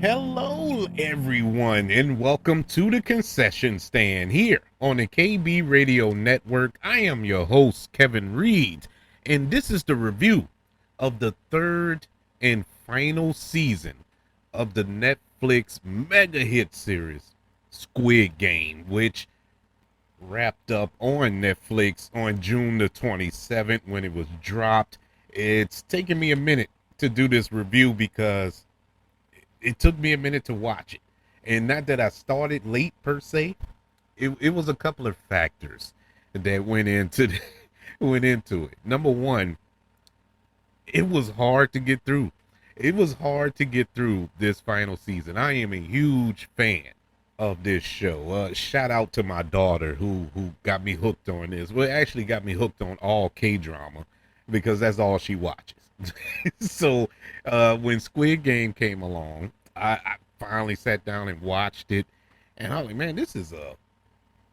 Hello, everyone, and welcome to the concession stand here on the KB Radio Network. I am your host, Kevin Reed, and this is the review of the third and final season of the Netflix mega hit series, Squid Game, which wrapped up on Netflix on June the 27th when it was dropped. It's taken me a minute to do this review because it took me a minute to watch it. And not that I started late per se. It was a couple of factors that went into it. Number one, it was hard to get through. It was hard to get through this final season. I am a huge fan of this show. Shout out to my daughter who got me hooked on this. Well, actually got me hooked on all K drama because that's all she watches. So when Squid Game came along, I finally sat down and watched it, and I was like, man, this is a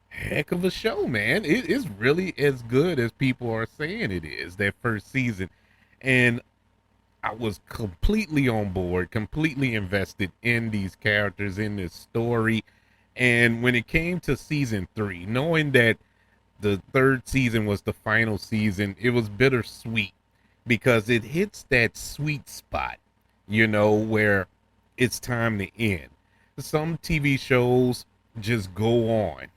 heck of a show, man. It is really as good as people are saying it is. That first season, and I was completely on board, completely invested in these characters, in this story. And when it came to season three, knowing that the third season was the final season, it was bittersweet because it hits that sweet spot, where it's time to end. Some TV shows just go on,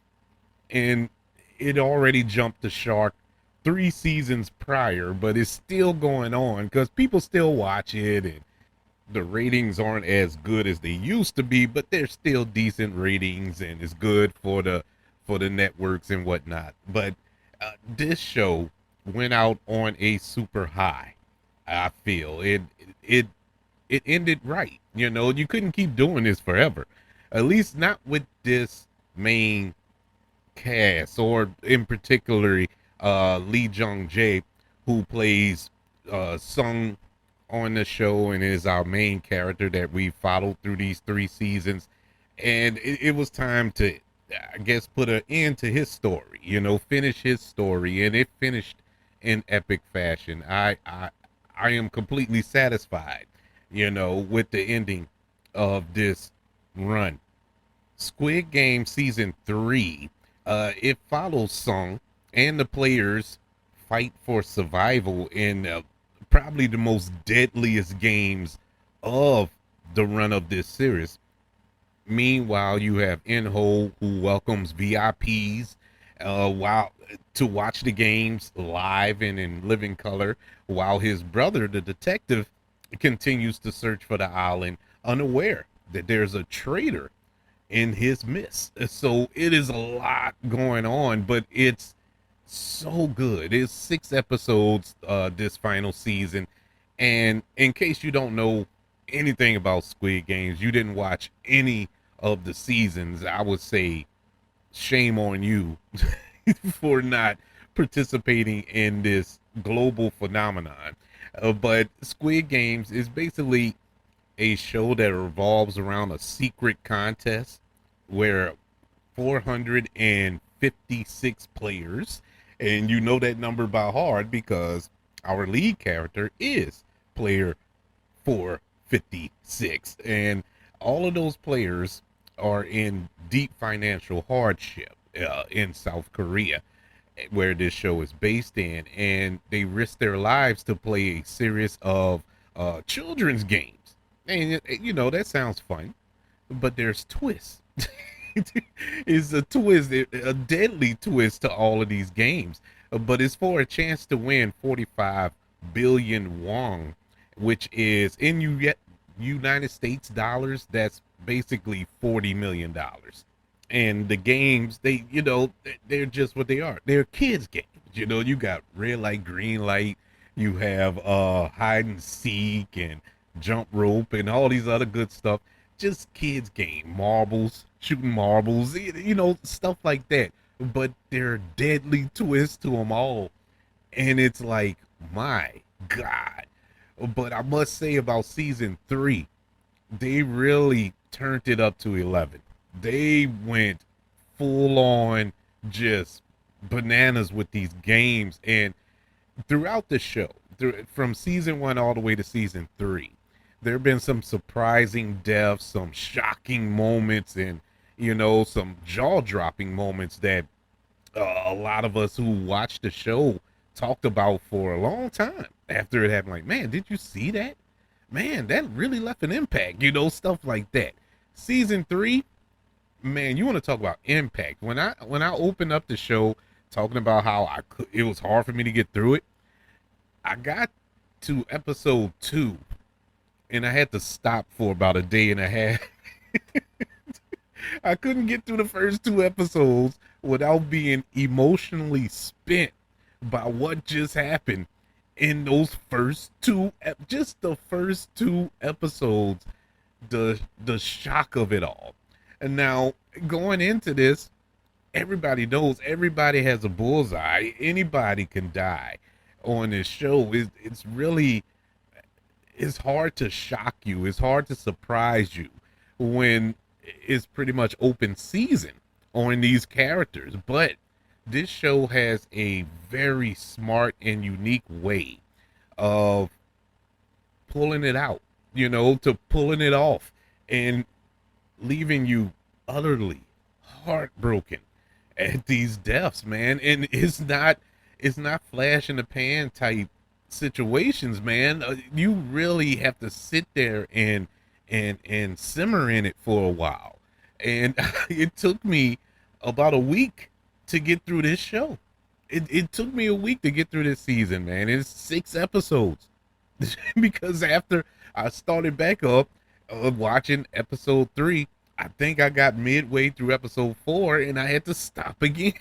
and it already jumped the shark 3 seasons prior, but it's still going on because people still watch it, and the ratings aren't as good as they used to be, but they're still decent ratings, and it's good for the networks and whatnot. But this show went out on a super high. I feel it it ended right. You couldn't keep doing this forever. At least not with this main cast, or in particular Lee Jung-jae, who plays Sung on the show and is our main character that we followed through these 3 seasons. And it was time to, I guess, put an end to his story, finish his story, and it finished in epic fashion. I am completely satisfied, with the ending of this run. Squid Game season 3, it follows Sung and the players fight for survival in probably the most deadliest games of the run of this series. Meanwhile, you have In-ho, who welcomes VIPs while to watch the games live and in living color, while his brother, the detective, continues to search for the island, unaware that there's a traitor in his midst. So it is a lot going on, but it's so good. It's 6 episodes this final season. And in case you don't know anything about Squid Games, you didn't watch any of the seasons, I would say shame on you for not participating in this global phenomenon. But Squid Games is basically a show that revolves around a secret contest where 456 players, and you know that number by heart because our lead character is player 456, and all of those players are in deep financial hardship in South Korea, where this show is based in, and they risk their lives to play a series of children's games. And that sounds fun, but there's twists. It's a twist, a deadly twist to all of these games. But it's for a chance to win 45 billion won, which is in United States dollars. That's basically $40 million. And the games, they're just what they are. They're kids games. You got red light, green light. You have hide and seek and jump rope and all these other good stuff. Just kids game, marbles, shooting marbles, stuff like that. But there are deadly twists to them all, and it's like, my God. But I must say about season 3, they really turned it up to 11. They went full on just bananas with these games, and throughout the show, from season 1 all the way to season 3, There have been some surprising deaths, some shocking moments, and some jaw-dropping moments that a lot of us who watched the show talked about for a long time after it happened. Like, man, did you see that? Man, that really left an impact. Stuff like that. Season 3, man, you want to talk about impact? When I opened up the show talking about how it was hard for me to get through it, I got to episode 2 and I had to stop for about a day and a half. I couldn't get through the first 2 episodes without being emotionally spent by what just happened in those first two, just the first 2 episodes, the shock of it all. And now going into this, everybody knows everybody has a bullseye. Anybody can die on this show. It's really, it's hard to shock you. It's hard to surprise you when it's pretty much open season on these characters. But this show has a very smart and unique way of pulling it out, to pulling it off and leaving you utterly heartbroken at these deaths, man. And it's not flash in the pan type situations, man. You really have to sit there and simmer in it for a while. And it took me about a week to get through this show. It took me a week to get through this season, man. It's 6 episodes. Because after I started back up watching episode 3, I think I got midway through episode 4 and I had to stop again.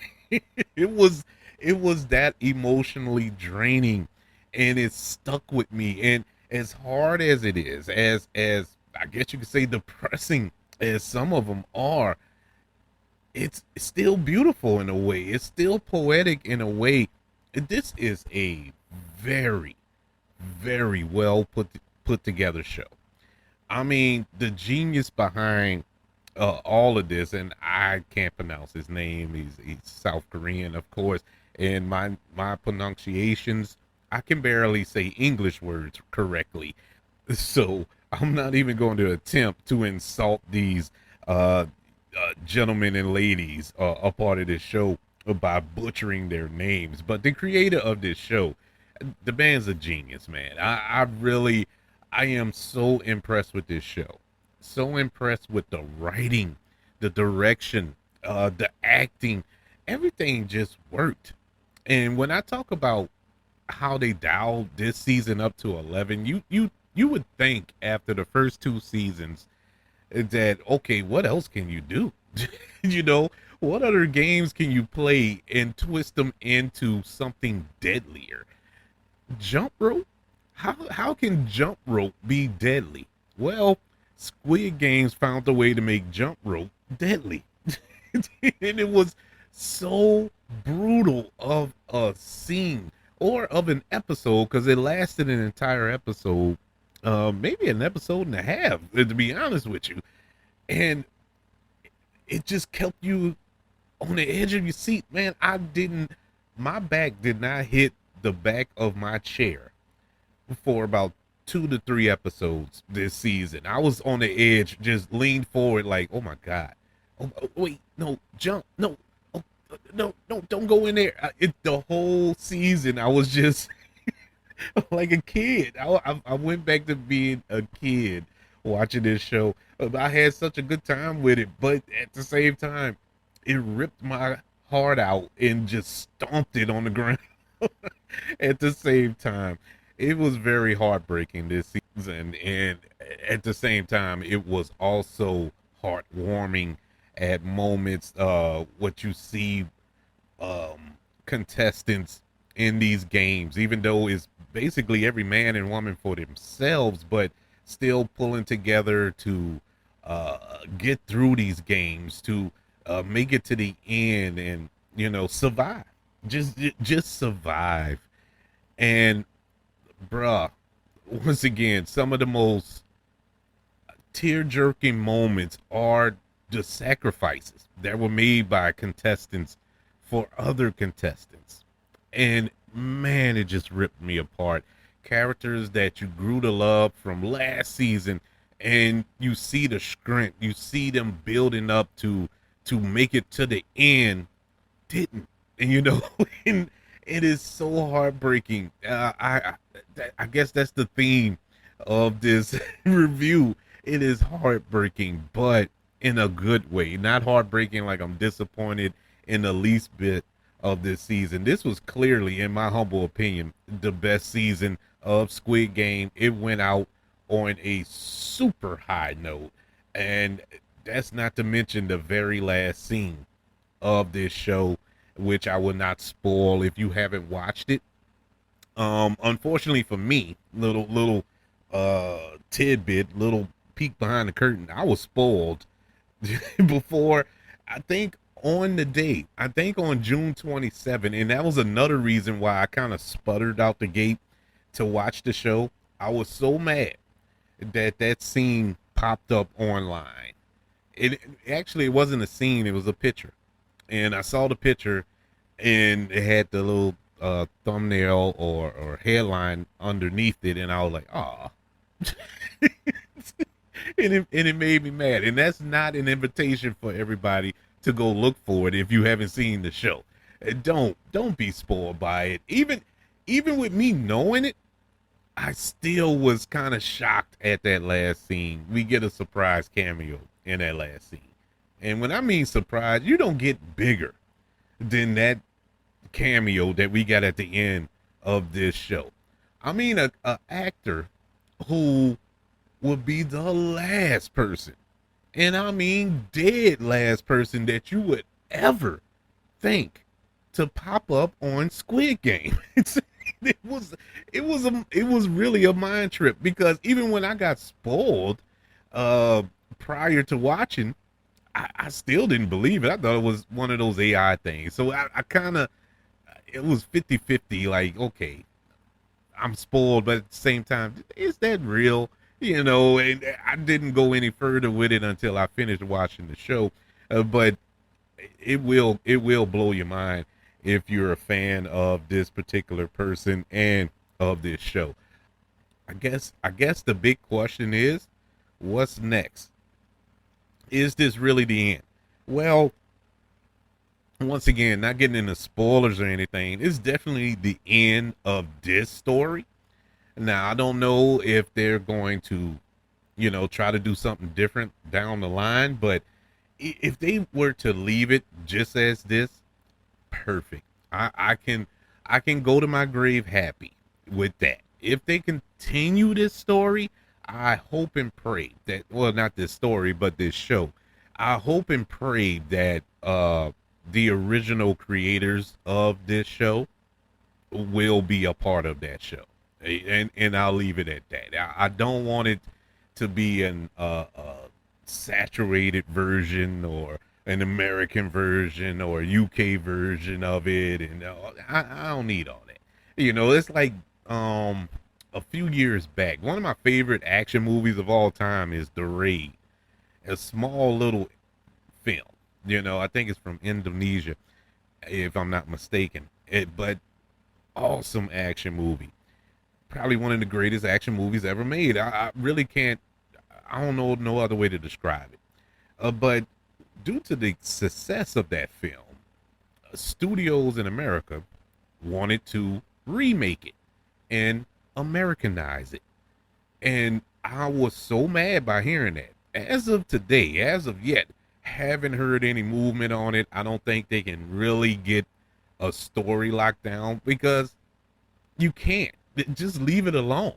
it was that emotionally draining, and it stuck with me. And as hard as it is, as I guess you could say depressing as some of them are, it's still beautiful in a way. It's still poetic in a way. This is a very, very well put together show. I mean, the genius behind all of this, and I can't pronounce his name. He's South Korean, of course, and my pronunciations, I can barely say English words correctly. So I'm not even going to attempt to insult these gentlemen and ladies a part of this show by butchering their names. But the creator of this show, the man's a genius, man. I am so impressed with this show. So impressed with the writing, the direction, the acting. Everything just worked. And when I talk about how they dialed this season up to 11, you would think after the first 2 seasons that, okay, what else can you do? What other games can you play and twist them into something deadlier? Jump rope? How can jump rope be deadly? Well, Squid Games found a way to make jump rope deadly. And it was so brutal of a scene or of an episode, because it lasted an entire episode, maybe an episode and a half, to be honest with you. And it just kept you on the edge of your seat, man. My back did not hit the back of my chair for about 2 to 3 episodes this season. I was on the edge, just leaned forward like, oh my God. Oh, wait, no, jump. No, oh, no, don't go in there. The whole season, I was just like a kid. I went back to being a kid watching this show. I had such a good time with it, but at the same time, it ripped my heart out and just stomped it on the ground. At the same time, it was very heartbreaking this season, and at the same time, it was also heartwarming at moments. What you see, contestants in these games, even though it's basically every man and woman for themselves, but still pulling together to get through these games, to make it to the end, and survive. Just survive. And bruh, once again, some of the most tear-jerking moments are the sacrifices that were made by contestants for other contestants. And man, it just ripped me apart. characters that you grew to love from last season, and you see the strength, you see them building up to make it to the end, didn't, and and it is so heartbreaking. I guess that's the theme of this review. It is heartbreaking, but in a good way, not heartbreaking like I'm disappointed in the least bit of this season. This was clearly, in my humble opinion, the best season of Squid Game. It went out on a super high note, and that's not to mention the very last scene of this show, which I will not spoil if you haven't watched it. Unfortunately for me, little tidbit, little peek behind the curtain, I was spoiled before, I think on the date, I think on June 27th, and that was another reason why I kind of sputtered out the gate to watch the show. I was so mad that that scene popped up online. It wasn't a scene, it was a picture, and I saw the picture, and it had the little thumbnail or headline underneath it, and I was like, "Ah," and it made me mad. And that's not an invitation for everybody to go look for it if you haven't seen the show. Don't be spoiled by it. Even with me knowing it, I still was kind of shocked at that last scene. We get a surprise cameo in that last scene, and when I mean surprise, you don't get bigger than that cameo that we got at the end of this show. I mean, a actor who would be the last person, and I mean dead last person that you would ever think to pop up on Squid Game. it was it was really a mind trip, because even when I got spoiled prior to watching, I still didn't believe it. I thought it was one of those AI things. So I kind of, it was 50-50, like, okay, I'm spoiled, but at the same time, is that real? And I didn't go any further with it until I finished watching the show. But it will blow your mind if you're a fan of this particular person and of this show. I guess the big question is, what's next? Is this really the end? Well, once again, not getting into spoilers or anything, it's definitely the end of this story. Now, I don't know if they're going to, try to do something different down the line, but if they were to leave it just as this, perfect. I can go to my grave happy with that. If they continue this story, I hope and pray that, well, not this story, but this show. I hope and pray that the original creators of this show will be a part of that show, and I'll leave it at that. I don't want it to be an saturated version or an American version or UK version of it, and I don't need all that. It's like a few years back, one of my favorite action movies of all time is The Raid, a small little film. I think it's from Indonesia, if I'm not mistaken. But awesome action movie. Probably one of the greatest action movies ever made. I really can't, I don't know no other way to describe it. But due to the success of that film, studios in America wanted to remake it and Americanize it. And I was so mad by hearing that. As of today, as of yet, haven't heard any movement on it. I don't think they can really get a story locked down, because you can't. Just leave it alone.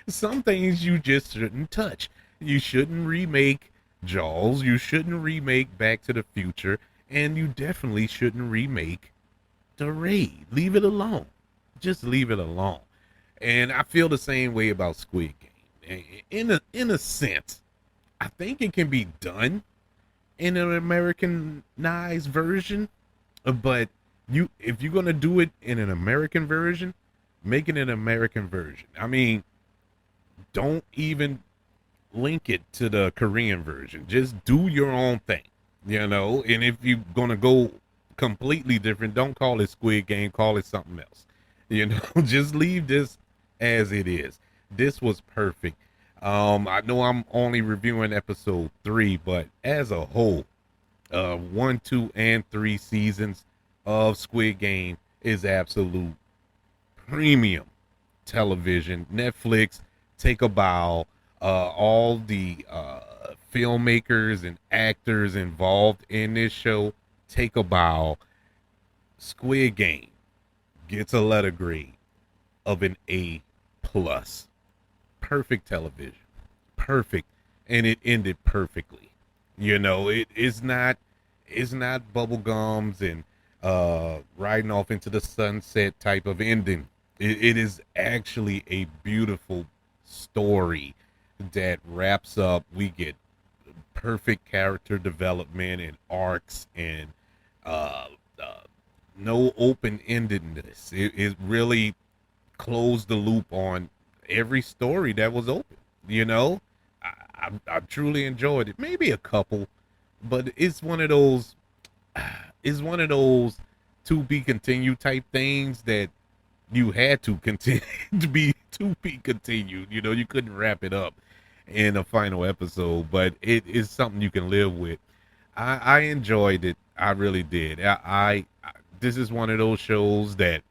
Some things you just shouldn't touch. You shouldn't remake Jaws. You shouldn't remake Back to the Future. And you definitely shouldn't remake The Raid. Leave it alone. Just leave it alone. And I feel the same way about Squid Game. In a sense, I think it can be done in an Americanized version, but if you're gonna do it in an American version, make it an American version. I mean, don't even link it to the Korean version. Just do your own thing, And if you're gonna go completely different, don't call it Squid Game. Call it something else. Just leave this as it is. This was perfect. I know I'm only reviewing episode 3, but as a whole, 1, 2, and 3 seasons of Squid Game is absolute premium television. Netflix, take a bow. All the filmmakers and actors involved in this show, take a bow. Squid Game gets a letter grade of an A plus. Perfect television, perfect, and it ended perfectly. You know, it's not bubble gums and riding off into the sunset type of ending. It is actually a beautiful story that wraps up. We get perfect character development and arcs and uh, uh no open-endedness. It really closed the loop on every story that was open. You know, I truly enjoyed it. Maybe a couple, but it's one of those. It's one of those to be continued type things that you had to continue to be continued. You know, you couldn't wrap it up in a final episode, but it is something you can live with. I enjoyed it. I really did. This is one of those shows that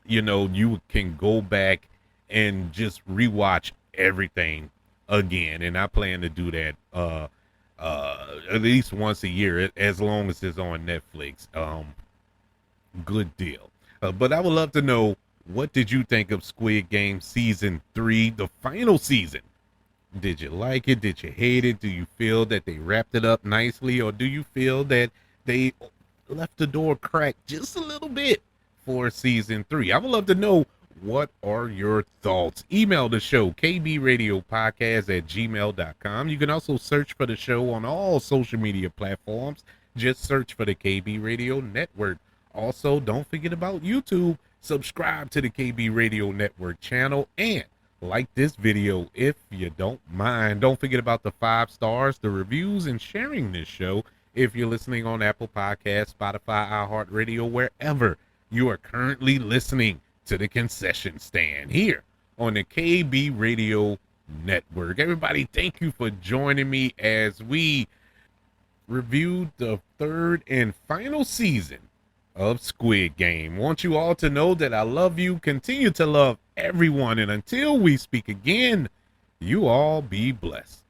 you can go back and just rewatch everything again, and I plan to do that at least once a year, as long as it's on Netflix. Good deal. But I would love to know, what did you think of Squid Game season 3, the final season? Did you like it? Did you hate it? Do you feel that they wrapped it up nicely, or do you feel that they left the door cracked just a little bit for season 3? I would love to know, what are your thoughts? Email the show, kbradiopodcast@gmail.com. You can also search for the show on all social media platforms. Just search for the KB Radio Network. Also, don't forget about YouTube. Subscribe to the KB Radio Network channel and like this video if you don't mind. Don't forget about the 5 stars, the reviews, and sharing this show if you're listening on Apple Podcasts, Spotify, iHeartRadio, wherever you are currently listening to the concession stand here on the KB Radio Network. Everybody, thank you for joining me as we reviewed the 3rd and final season of Squid Game. Want you all to know that I love you, continue to love everyone, and until we speak again, you all be blessed.